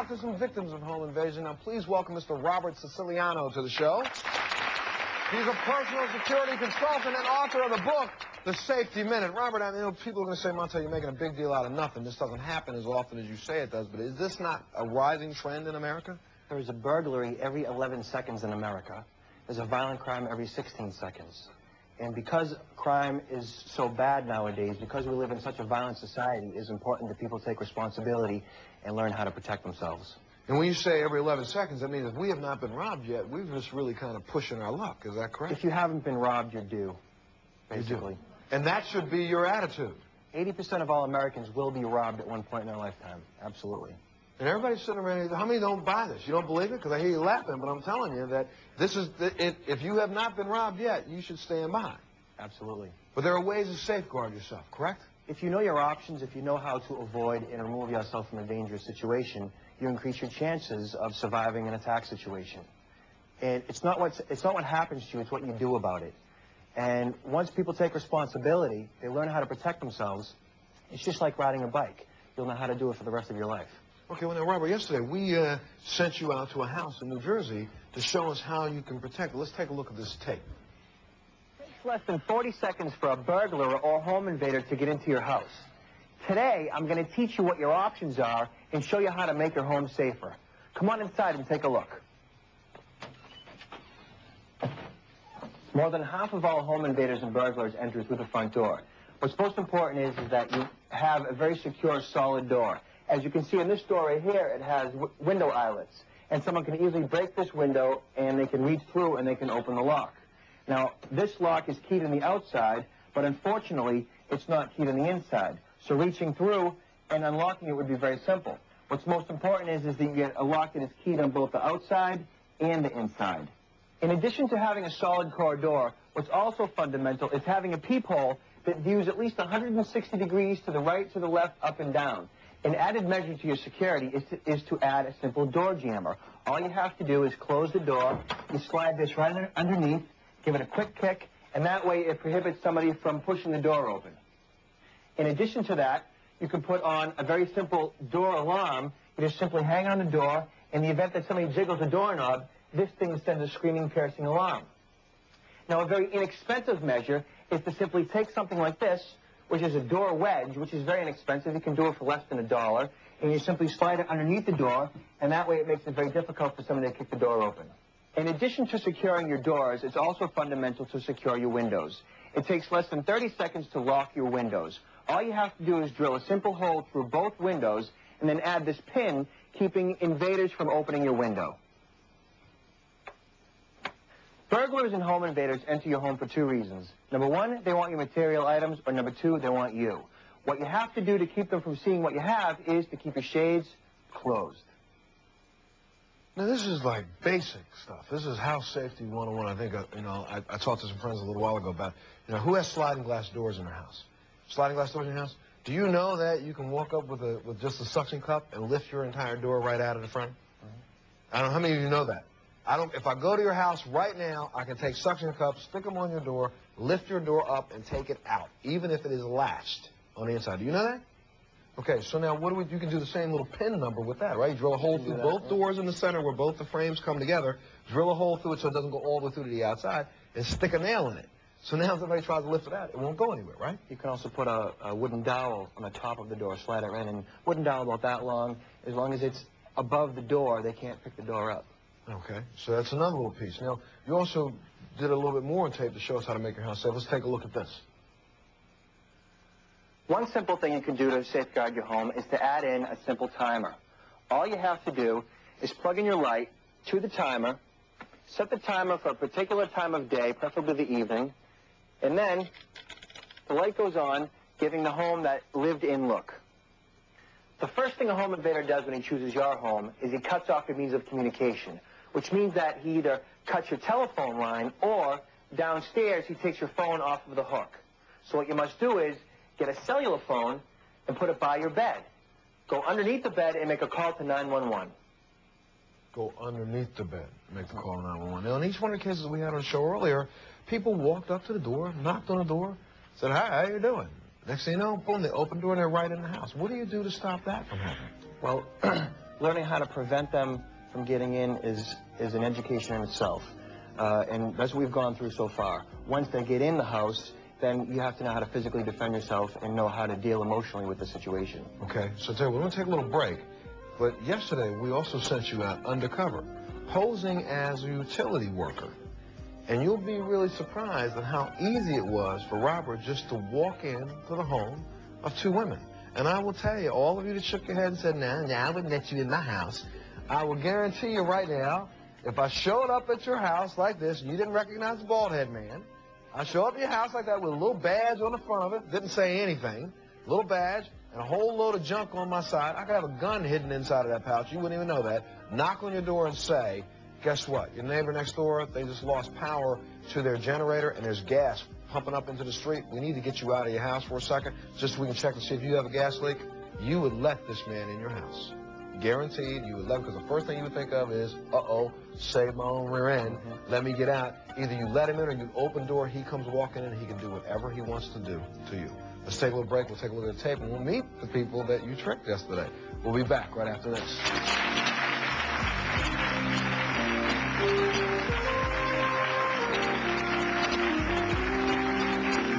talk to some victims of home invasion. Now, please welcome Mr. Robert Siciliano to the show. He's a personal security consultant and author of the book, The Safety Minute. Robert, I mean, people are going to say, Montel, you're making a big deal out of nothing. This doesn't happen as often as you say it does, but is this not a rising trend in America? There is a burglary every 11 seconds in America. There's a violent crime every 16 seconds. And because crime is so bad nowadays, because we live in such a violent society, it is important that people take responsibility and learn how to protect themselves. And when you say every 11 seconds, that means if we have not been robbed yet, we're just really kind of pushing our luck. Is that correct? If you haven't been robbed, you're due, basically. You do. And that should be your attitude. 80% of all Americans will be robbed at one point in their lifetime. Absolutely. And everybody's sitting around here, how many don't buy this? You don't believe it? Because I hear you laughing, but I'm telling you that this is, if you have not been robbed yet, you should stand by. Absolutely. But there are ways to safeguard yourself, correct? If you know your options, if you know how to avoid and remove yourself from a dangerous situation, you increase your chances of surviving an attack situation. And it's not what happens to you, it's what you do about it. And once people take responsibility, they learn how to protect themselves. It's just like riding a bike. You'll know how to do it for the rest of your life. Okay, well, now, Robert, yesterday we sent you out to a house in New Jersey to show us how you can protect it. Let's take a look at this tape. It takes less than 40 seconds for a burglar or home invader to get into your house. Today, I'm going to teach you what your options are and show you how to make your home safer. Come on inside and take a look. More than half of all home invaders and burglars enter through the front door. What's most important is that you have a very secure, solid door. As you can see in this door right here, it has window eyelets. And someone can easily break this window, and they can reach through, and they can open the lock. Now, this lock is keyed on the outside, but unfortunately, it's not keyed on the inside. So reaching through and unlocking it would be very simple. What's most important is that you get a lock that is keyed on both the outside and the inside. In addition to having a solid core door, what's also fundamental is having a peephole that views at least 160 degrees to the right, to the left, up and down. An added measure to your security is to add a simple door jammer. All you have to do is close the door, you slide this right underneath, give it a quick kick, and that way it prohibits somebody from pushing the door open. In addition to that, you can put on a very simple door alarm. You just simply hang on the door. In the event that somebody jiggles the doorknob, this thing sends a screaming, piercing alarm. Now, a very inexpensive measure is to simply take something like this, which is a door wedge, which is very inexpensive. You can do it for less than $1, and you simply slide it underneath the door, and that way it makes it very difficult for somebody to kick the door open. In addition to securing your doors, it's also fundamental to secure your windows. It takes less than 30 seconds to lock your windows. All you have to do is drill a simple hole through both windows, and then add this pin, keeping invaders from opening your window. Burglars and home invaders enter your home for two reasons. Number one, they want your material items, or number two, they want you. What you have to do to keep them from seeing what you have is to keep your shades closed. Now, this is like basic stuff. This is house safety 101. I think, I talked to some friends a little while ago about, who has sliding glass doors in their house? Sliding glass doors in your house? Do you know that you can walk up with just a suction cup and lift your entire door right out of the front? I don't know how many of you know that. If I go to your house right now, I can take suction cups, stick them on your door, lift your door up, and take it out, even if it is latched on the inside. Do you know that? Okay, so now you can do the same little pin number with that, right? You drill a hole through both doors in the center where both the frames come together, drill a hole through it so it doesn't go all the way through to the outside, and stick a nail in it. So now if somebody tries to lift it out, it won't go anywhere, right? You can also put a wooden dowel on the top of the door, slide it right in. Wooden dowel about that long. As long as it's above the door, they can't pick the door up. Okay, so that's another little piece. Now, you also did a little bit more on tape to show us how to make your house safe. Let's take a look at this. One simple thing you can do to safeguard your home is to add in a simple timer. All you have to do is plug in your light to the timer, set the timer for a particular time of day, preferably the evening, and then the light goes on, giving the home that lived-in look. The first thing a home invader does when he chooses your home is he cuts off your means of communication, which means that he either cuts your telephone line or downstairs he takes your phone off of the hook. So what you must do is get a cellular phone and put it by your bed. Go underneath the bed and make a call to 911. Go underneath the bed and make the call to 911. Now, in each one of the cases we had on the show earlier, people walked up to the door, knocked on the door, said, "Hi, how you doing?" Next thing you know, boom, they open the door and they're right in the house. What do you do to stop that from happening? Well, learning how to prevent them from getting in is an education in itself. And that's what we've gone through so far. Once they get in the house, then you have to know how to physically defend yourself and know how to deal emotionally with the situation. Okay, so we're going to take a little break. But yesterday, we also sent you out undercover, posing as a utility worker. And you'll be really surprised at how easy it was for Robert just to walk into the home of two women. And I will tell you, all of you that shook your head and said, nah, I wouldn't let you in my house, I will guarantee you right now, if I showed up at your house like this and you didn't recognize the bald-head man, I show up at your house like that with a little badge on the front of it, didn't say anything, little badge, and a whole load of junk on my side. I could have a gun hidden inside of that pouch. You wouldn't even know that. Knock on your door and say, guess what? Your neighbor next door, they just lost power to their generator, and there's gas pumping up into the street. We need to get you out of your house for a second, just so we can check to see if you have a gas leak. You would let this man in your house. Guaranteed you would let him, because the first thing you would think of is, uh-oh, save my own rear end, let me get out. Either you let him in or you open the door, he comes walking in, and he can do whatever he wants to do to you. Let's take a little break, we'll take a look at the tape, and we'll meet the people that you tricked yesterday. We'll be back right after this.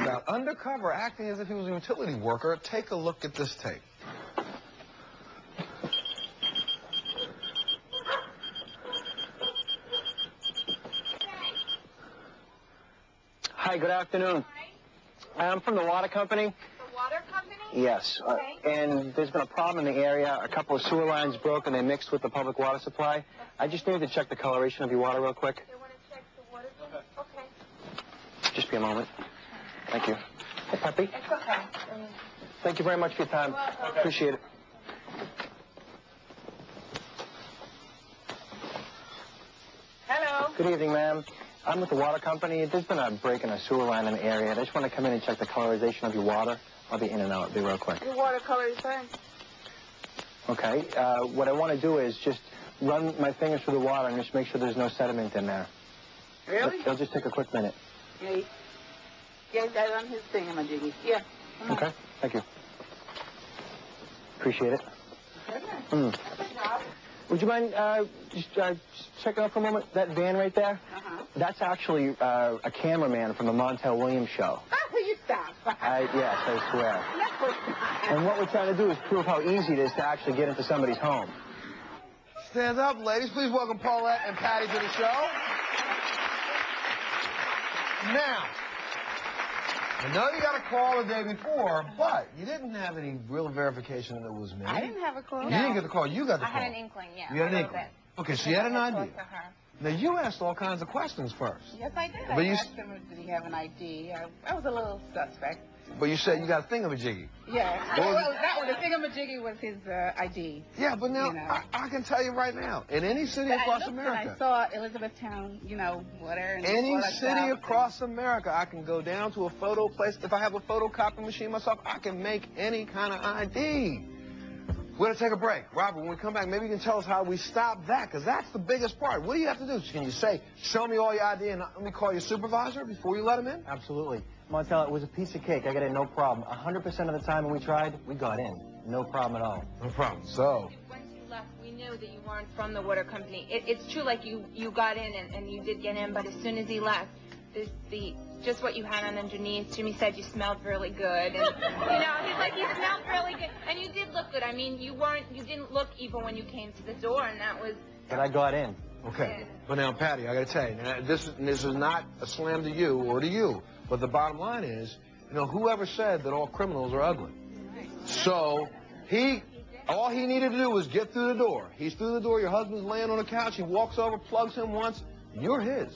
About undercover acting as if he was a utility worker, take a look at this tape. Hi, good afternoon. I'm from the water company. The water company? Yes. Okay. And there's been a problem in the area. A couple of sewer lines broke and they mixed with the public water supply. I just need to check the coloration of your water real quick. They want to check the water? Okay. Just be a moment. Thank you. Hey, Peppy. It's okay. Thank you very much for your time. welcome. Appreciate it. Hello. Good evening, ma'am. I'm with the water company. There's been a break in a sewer line in the area. I just want to come in and check the colorization of your water. I'll be in and out. Be real quick. Your water color is fine. Okay. What I want to do is just run my fingers through the water and just make sure there's no sediment in there. Really? It'll just take a quick minute. Yeah. Yes, I run his thingamajiggy. Yeah. Come on. Okay. Thank you. Appreciate it. Good job. Would you mind just checking out for a moment? That van right there? Uh-huh. That's actually a cameraman from the Montel Williams show. You stop. Yes, I swear. No. And what we're trying to do is prove how easy it is to actually get into somebody's home. Stand up, ladies. Please welcome Paulette and Patty to the show. Now, I know you got a call the day before, but you didn't have any real verification that it was me. I didn't have a clue. You didn't get the call. You got the I call. had an inkling, yeah. You had an a little inkling. bit. Okay, so you had an I idea. talked to her. Now, you asked all kinds of questions first. Yes, I did. But I you asked him, did he have an ID? I was a little suspect. But you said you got a thingamajiggy. Yeah. Well, Well, that was the thingamajiggy was his ID. Yeah, but now, You know. I can tell you right now, in any city But across I looked America, and I saw Elizabethtown, you know, whatever. and any all that city stuff. across America, I can go down to a photo place. If I have a photocopy machine myself, I can make any kind of ID. We're going to take a break. Robert, when we come back, maybe you can tell us how we stop that, because that's the biggest part. What do you have to do? Can you say, show me all your ID and let me call your supervisor before you let him in? Absolutely. Montel, it was a piece of cake. I got in no problem. 100% of the time when we tried, we got in. No problem at all. No problem. So, Once you left, we knew that you weren't from the water company. It's true, like, you got in and you did get in, but as soon as he left, just what you had on underneath, Jimmy said you smelled really good. And, you know, he's like, you smelled really good. And you did look good. I mean, you didn't look evil when you came to the door, and that was... But I got in. okay. But now, Patty, I got to tell you, now, this is not a slam to you or to you, but the bottom line is, you know, whoever said that all criminals are ugly? So, all he needed to do was get through the door. He's through the door, your husband's laying on the couch, he walks over, plugs him once, you're his.